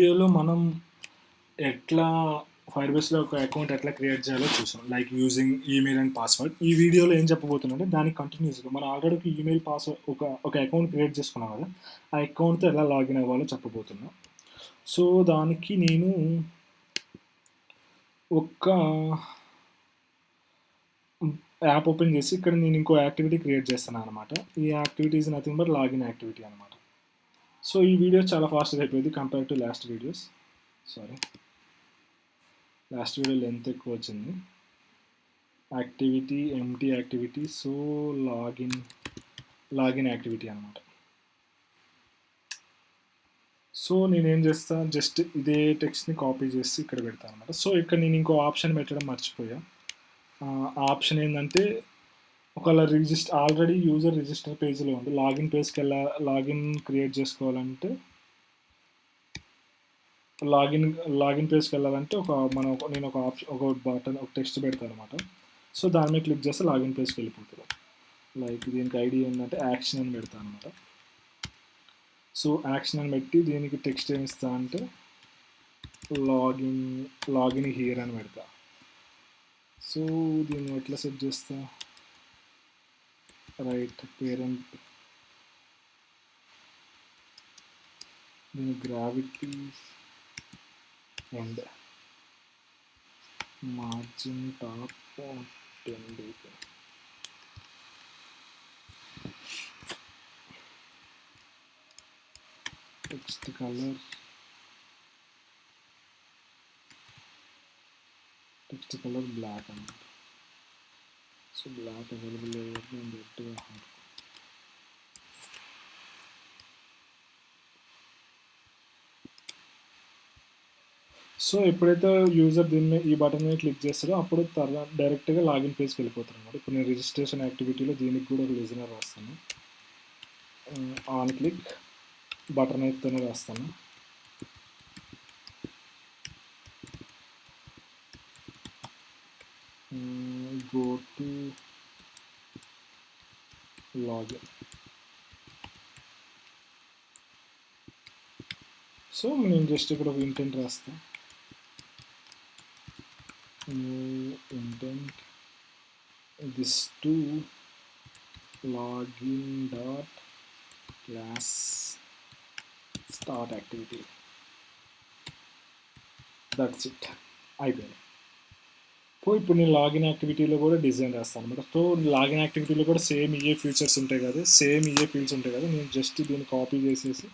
వీడియోలో మనం ఎట్లా ఫైర్బేస్లో ఒక అకౌంట్ ఎట్లా క్రియేట్ చేయాలో చూసాం, like using email and password. ఈ వీడియోలో ఏం చెప్పబోతుందంటే దానికి కంటిన్యూస్గా మనం ఆల్రెడీ ఒక ఈమెయిల్ పాస్వర్డ్ ఒక అకౌంట్ క్రియేట్ చేసుకున్నాం కదా, ఆ అకౌంట్తో ఎలా లాగిన్ అవ్వాలో చెప్పబోతున్నాం. సో దానికి నేను ఒక యాప్ ఓపెన్ చేసి ఇక్కడ నేను ఇంకో యాక్టివిటీ క్రియేట్ చేస్తాను అనమాట. ఈ activity is nothing but login activity అనమాట. సో ఈ వీడియో చాలా ఫాస్ట్గా అయిపోయింది compare to last videos. Sorry, last video length ఎక్కువ వచ్చింది. Activity empty activity, so login activity అనమాట. సో నేనేం చేస్తా, జస్ట్ ఇదే టెక్స్ట్ని కాపీ చేసి ఇక్కడ పెడతాను అనమాట. సో ఇక్కడ నేను ఇంకో ఆప్షన్ పెట్టడం మర్చిపోయా. ఆ ఆప్షన్ ఏంటంటే, ఒకవేళ ఆల్రెడీ యూజర్ రిజిస్టర్ పేజ్లో ఉంది, లాగిన్ పేజ్కి లాగిన్ క్రియేట్ చేసుకోవాలంటే లాగిన్ పేజ్కి వెళ్ళాలంటే నేను ఒక ఆప్షన్, ఒక బటన్, ఒక టెక్స్ట్ పెడతాను అనమాట. సో దాని మీద క్లిక్ చేస్తే లాగిన్ పేజ్కి వెళ్ళిపోతుంది. లైక్ దీనికి ఐడి ఏంటంటే యాక్షన్ అని పెడతాను అనమాట. సో యాక్షన్ అని పెట్టి దీనికి టెక్స్ట్ ఏమి ఇస్తా అంటే లాగిన్ హియర్ అని పెడతా. సో దీన్ని ఎట్లా సెట్ చేస్తా, రైట్ పేరెంట్, దీని gravity and margin top 10 dp. Text colour black అన్నమాట. సో బ్లాక్ అవైలబుల్ నేను డైరెక్ట్గా సో ఎప్పుడైతే యూజర్ ఈ బటన్ మీద క్లిక్ చేస్తారో అప్పుడు డైరెక్ట్గా లాగిన్ పేజ్కి వెళ్ళిపోతారు అనమాట. ఇప్పుడు నేను రిజిస్ట్రేషన్ యాక్టివిటీలో దీనికి కూడా ఒక లిజనర్ రాస్తాను. ఆన్ క్లిక్ బటన్ అయితేనే రాస్తాను. Go to login. సో నేను జస్ట్ ఇక్కడ ఒక ఇంటెంట్ రాస్తాను. Intent this to login dot class start activity. That's it, అయిపోయింది. ఇప్పుడు నేను లాగిన్ యాక్టివిటీలో కూడా డిజైన్ రాస్తాను అనమాట. సో లాగిన్ యాక్టివిటీలో కూడా సేమ్ ఇయే ఫీచర్స్ ఉంటాయి కదా, సేమ్ ఇయే ఫీల్డ్స్ ఉంటాయి కదా. నేను జస్ట్ దీన్ని కాపీ చేసేసి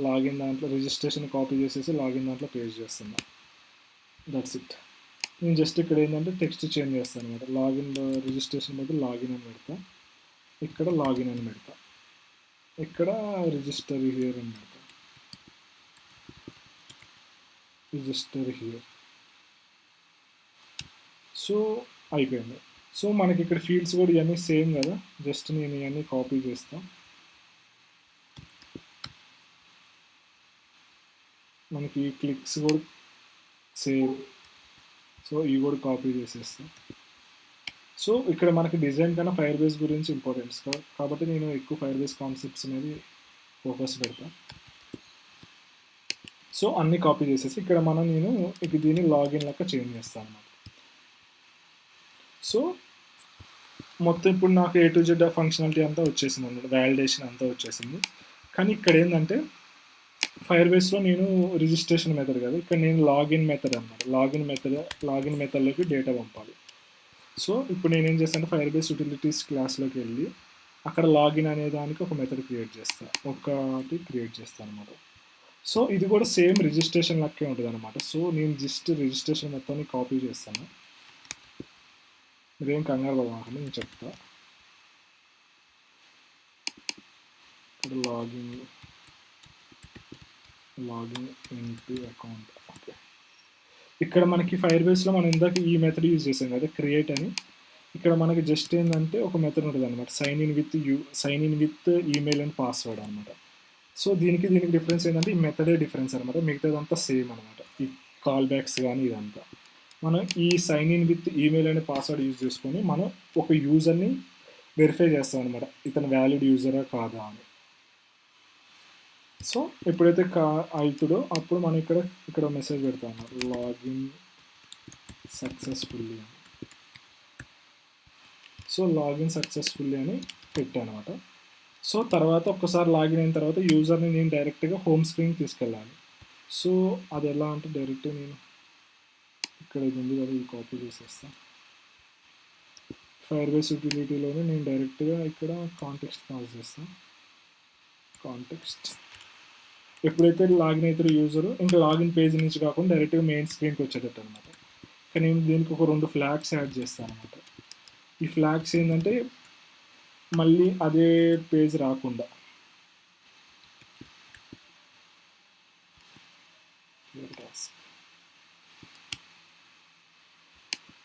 లాగిన్ దాంట్లో రిజిస్ట్రేషన్ కాపీ చేసేసి లాగిన్ దాంట్లో పేస్ట్ చేస్తున్నాను. That's it. నేను జస్ట్ ఇక్కడ ఏంటంటే టెక్స్ట్ చేంజ్ చేస్తాను అనమాట. రిజిస్ట్రేషన్ బదులు లాగిన్ అని పెడతా, ఇక్కడ లాగిన్ అని పెడతా, ఇక్కడ రిజిస్టర్ హియర్ అని పెడతా, రిజిస్టర్ హియర్. సో అయిపోయింది. సో మనకి ఇక్కడ ఫీల్డ్స్ కూడా ఇవన్నీ సేమ్ కదా, జస్ట్ నేను ఇవన్నీ కాపీ చేస్తాను. మనకి క్లిక్స్ కూడా సేమ్, సో ఇవి కూడా కాపీ చేసేస్తాం. సో ఇక్కడ మనకి డిజైన్ కన్నా ఫైర్ బేస్ గురించి ఇంపార్టెన్స్ కాబట్టి నేను ఎక్కువ ఫైర్ బేస్ కాన్సెప్ట్స్ అనేది ఫోకస్ పెడతా. సో అన్నీ కాపీ చేసేసి ఇక్కడ నేను దీన్ని లాగిన్ లెక్క చేంజ్ చేస్తాను అన్నమాట. సో మొత్తం ఇప్పుడు నాకు A to Z ఫంక్షనాలిటీ అంతా వచ్చేసింది అన్నమాట, వ్యాలిడేషన్ అంతా వచ్చేసింది. కానీ ఇక్కడ ఏంటంటే ఫైర్ బేస్లో నేను రిజిస్ట్రేషన్ మెథడ్ కదా, ఇక్కడ నేను లాగిన్ మెథడ్ అన్నమాట. లాగిన్ మెథడ్లోకి డేటా పంపాలి. సో ఇప్పుడు నేనేం చేస్తాను, ఫైర్ బేస్ యూటిలిటీస్ క్లాస్లోకి వెళ్ళి అక్కడ లాగిన్ అనే దానికి ఒక మెథడ్ క్రియేట్ చేస్తాను అనమాట. సో ఇది కూడా సేమ్ రిజిస్ట్రేషన్ లెక్కే ఉంటుంది అనమాట. సో నేను జస్ట్ రిజిస్ట్రేషన్ మొత్తాన్ని కాపీ చేస్తాను. మీరేం కంగారు పడకండి, నేను చెప్తా. ఇక్కడ లాగిన్ ఇంటూ అకౌంట్. ఓకే, ఇక్కడ మనకి ఫైర్ బేస్లో మనం ఇందాక ఈ మెథడ్ యూజ్ చేసాం కదా, క్రియేట్ అని. ఇక్కడ మనకి జస్ట్ ఏంటంటే ఒక మెథడ్ ఉంటుంది అనమాట, sign in with email and password అనమాట. సో దీనికి డిఫరెన్స్ ఏంటంటే ఈ మెథడే డిఫరెన్స్ అనమాట, మిగతాదంతా సేమ్ అనమాట. ఈ కాల్ బ్యాక్స్ కానీ ఇదంతా మనం ఈ సైన్ ఇన్ విత్ ఈమెయిల్ అనే పాస్వర్డ్ యూజ్ చేసుకొని మనం ఒక యూజర్ని వెరిఫై చేస్తాం అనమాట, ఇతను వ్యాలిడ్ యూజరా కాదా అని. సో ఎప్పుడైతే అవుతుందో అప్పుడు మనం ఇక్కడ మెసేజ్ పెడతాము, లాగిన్ సక్సెస్ఫుల్లీ అని. సో లాగిన్ సక్సెస్ఫుల్లీ అని పెట్టాను అనమాట. సో తర్వాత ఒక్కసారి లాగిన్ అయిన తర్వాత యూజర్ని నేను డైరెక్ట్గా హోమ్ స్క్రీన్ తీసుకెళ్ళాలి. సో అది ఎలా అంటే డైరెక్ట్గా నేను ఇక్కడ ఇది ఉంది కదా, ఇది కాపీ చేసేస్తాను. ఫైర్ బేస్ యూటిలిటీలోనే నేను డైరెక్ట్గా ఇక్కడ కాంటెక్స్ట్ పాస్ చేస్తాను. కాంటెక్స్ట్ ఎప్పుడైతే లాగిన్ అవుతారో యూజరు ఇంకా లాగిన్ పేజ్ నుంచి కాకుండా డైరెక్ట్గా మెయిన్ స్క్రీన్కి వచ్చేటట్టు అనమాట. కానీ నేను దీనికి ఒక 2 ఫ్లాగ్స్ యాడ్ చేస్తాను అనమాట. ఈ ఫ్లాగ్స్ ఏంటంటే మళ్ళీ అదే పేజ్ రాకుండా.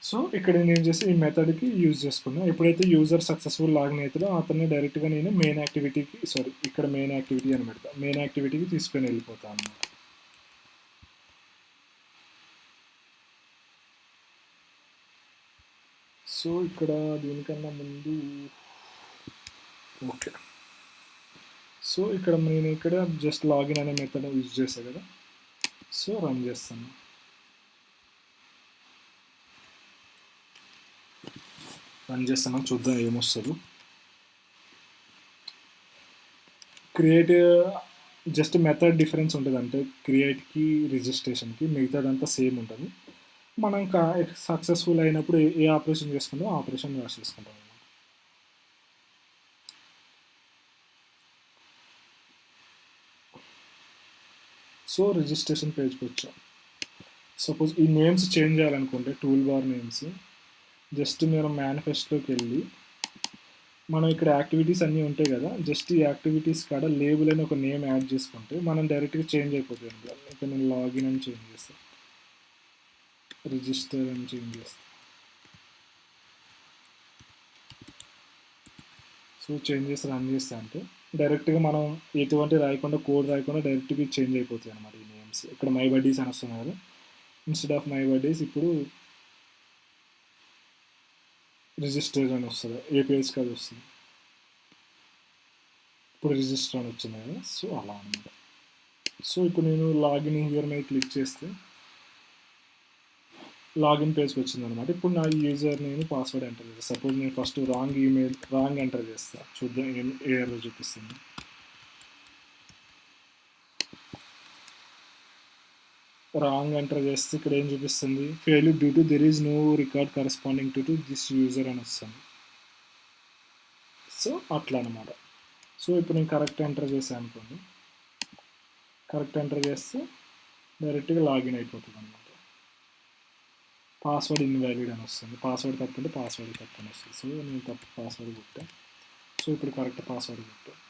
సో ఇక్కడ నేను చేసి ఈ మెథడ్కి యూజ్ చేసుకున్నాను. ఎప్పుడైతే యూజర్ సక్సెస్ఫుల్ లాగిన్ అవుతాడో అతన్ని డైరెక్ట్గా నేను మెయిన్ యాక్టివిటీకి ఇక్కడ మెయిన్ యాక్టివిటీ అని పెడతాను, మెయిన్ యాక్టివిటీకి తీసుకొని వెళ్ళిపోతాను అనమాట. సో ఇక్కడ దీనికన్నా ముందు ఓకే. సో ఇక్కడ నేను ఇక్కడ జస్ట్ లాగిన్ అనే మెథడ్ యూజ్ చేశాను కదా. సో రన్ చేస్తాను. చూద్దాం ఏమొస్తుంది. క్రియేట్ జస్ట్ మెథడ్ డిఫరెన్స్ ఉంటుంది, అంటే క్రియేట్కి రిజిస్ట్రేషన్కి మిగతాదంతా సేమ్ ఉంటుంది. మనం సక్సెస్ఫుల్ అయినప్పుడు ఏ ఆపరేషన్ చేసుకుంటామో ఆ ఆపరేషన్ చేసుకుంటాం. సో రిజిస్ట్రేషన్ పేజ్కి వచ్చాం. సపోజ్ ఈ నేమ్స్ చేంజ్ చేయాలనుకుంటే టూల్ బార్ నేమ్స్ జస్ట్ మీరు మేనిఫెస్టోకి వెళ్ళి మనం ఇక్కడ యాక్టివిటీస్ అన్నీ ఉంటాయి కదా, జస్ట్ ఈ యాక్టివిటీస్ కాడ లేబుల్ అని ఒక నేమ్ యాడ్ చేసుకుంటే మనం డైరెక్ట్గా చేంజ్ అయిపోతుంది. ఇక్కడ నేను లాగిన్ అని చేంజ్ చేస్తాను, రిజిస్టర్ అని చేంజ్ చేస్తాను. సో చేంజ్ చేసి రన్ చేస్తా అంటే డైరెక్ట్గా మనం ఎటువంటి రాయకుండా కోడ్ రాయకుండా డైరెక్ట్గా చేంజ్ అయిపోతాయి అన్నమాట ఈ నేమ్స్. ఇక్కడ మై బడ్డీస్ అని వస్తుంది కదా, ఇన్స్టెడ్ ఆఫ్ మై బడ్డీస్ ఇప్పుడు రిజిస్టర్ అని వస్తుంది, ఏ పేజ్కి అది వస్తుంది. ఇప్పుడు రిజిస్టర్ అని వచ్చింది కదా. సో అలా అనమాట. సో ఇప్పుడు నేను లాగిన్ హియర్ మీద క్లిక్ చేస్తే లాగిన్ పేజ్కి వచ్చింది అనమాట. ఇప్పుడు నా యూజర్ నేను పాస్వర్డ్ ఎంటర్ చేస్తాను. సపోజ్ నేను ఫస్ట్ రాంగ్ ఎంటర్ చేస్తాను, చూద్దాం ఏం ఎర్రర్ చూపిస్తుంది. రాంగ్ ఎంటర్ చేస్తే ఇక్కడ ఏం చూపిస్తుంది, fail due to there is no record corresponding to this user అని వస్తుంది. సో అట్లా అనమాట. సో ఇప్పుడు నేను కరెక్ట్ ఎంటర్ చేశాను అనుకోండి, కరెక్ట్ ఎంటర్ చేస్తే డైరెక్ట్గా లాగిన్ అయిపోతుంది అనమాట. పాస్వర్డ్ ఇన్వాలిడ్ అని వస్తుంది, పాస్వర్డ్ తప్పు అంటే పాస్వర్డ్ తప్పు అని వస్తుంది. సో నేను తప్పు పాస్వర్డ్ కొట్టాను. సో ఇప్పుడు కరెక్ట్ పాస్వర్డ్ కొట్టాను.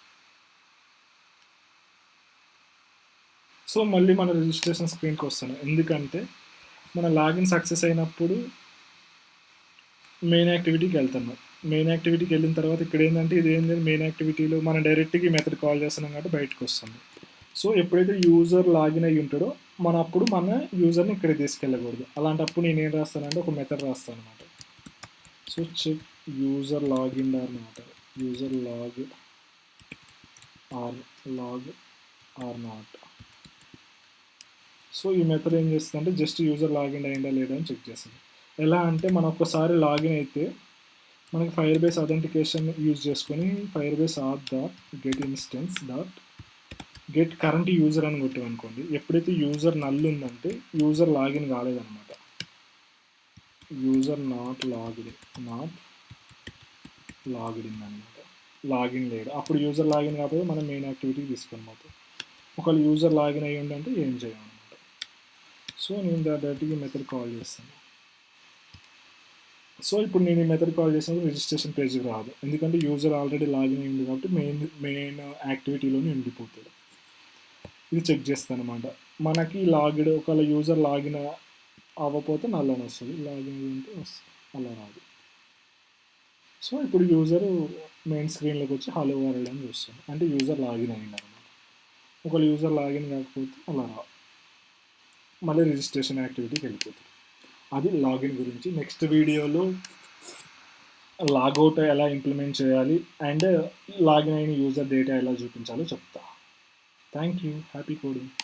సో మళ్ళీ మన రిజిస్ట్రేషన్ స్క్రీన్కి వస్తాను, ఎందుకంటే మన లాగిన్ సక్సెస్ అయినప్పుడు మెయిన్ యాక్టివిటీకి వెళ్తున్నాం. మెయిన్ యాక్టివిటీకి వెళ్ళిన తర్వాత ఇక్కడ ఏంటంటే ఇది ఏంటంటే మెయిన్ యాక్టివిటీలో మనం డైరెక్ట్గా ఈ మెథడ్ కాల్ చేస్తున్నాం కాబట్టి బయటకు వస్తుంది. సో ఎప్పుడైతే యూజర్ లాగిన్ అయ్యి ఉంటాడో అప్పుడు మన యూజర్ని ఇక్కడ తీసుకెళ్ళకూడదు. అలాంటప్పుడు నేను ఏం రాస్తానంటే ఒక మెథడ్ రాస్తాను అనమాట. సో చెక్ యూజర్ లాగిన్ అనమాట, user log or not. So ఈ మెథడ్ ఏం చేస్తుందంటే జస్ట్ యూజర్ లాగిన్ అయ్యిందా లేదా అని చెక్ చేస్తుంది. ఎలా అంటే మనం ఒక్కసారి లాగిన్ అయితే మనకి ఫైర్ బేస్ అథెంటికేషన్ యూజ్ చేసుకొని Firebase R dot get instance dot get current user అని కొట్టామనుకోండి, ఎప్పుడైతే యూజర్ నల్ ఉందంటే యూజర్ లాగిన్ కాలేదన్నమాట, యూజర్ నాట్ లాగిన్ అనమాట, లాగిన్ లేడు. అప్పుడు యూజర్ లాగిన్ కాకపోతే మనం మెయిన్ యాక్టివిటీకి తీసుకొని పోతాం. ఒకవేళ యూజర్ లాగిన్ అయ్యి ఉండంటే ఏం చేయమన్నమాట. సో నేను డైరెక్ట్గా మెథడ్ కాల్ చేస్తాను. సో ఇప్పుడు నేను ఈ మెథడ్ కాల్ చేసినప్పుడు రిజిస్ట్రేషన్ పేజ్కి రాదు, ఎందుకంటే యూజర్ ఆల్రెడీ లాగిన్ అయ్యింది కాబట్టి మెయిన్ యాక్టివిటీలోనే ఉండిపోతుంది. ఇది చెక్ చేస్తాను అనమాట. మనకి ఒకవేళ యూజర్ లాగిన్ అవ్వకపోతే నల్లని వస్తుంది, లాగిన్ అయ్యింటే వస్తుంది, అలా రాదు. సో ఇప్పుడు యూజర్ మెయిన్ స్క్రీన్లోకి వచ్చి హలో వరల్డ్ అని చూస్తుంది, అంటే యూజర్ లాగిన్ అయ్యింది అనమాట. ఒకవేళ యూజర్ లాగిన్ కాకపోతే అలా రాదు, మళ్ళీ రిజిస్ట్రేషన్ యాక్టివిటీకి వెళ్ళిపోతుంది. అది లాగిన్ గురించి. నెక్స్ట్ వీడియోలో లాగౌట్ ఎలా ఇంప్లిమెంట్ చేయాలి అండ్ లాగిన్ అయిన యూజర్ డేటా ఎలా చూపించాలో చెప్తా. Thank you. Happy coding.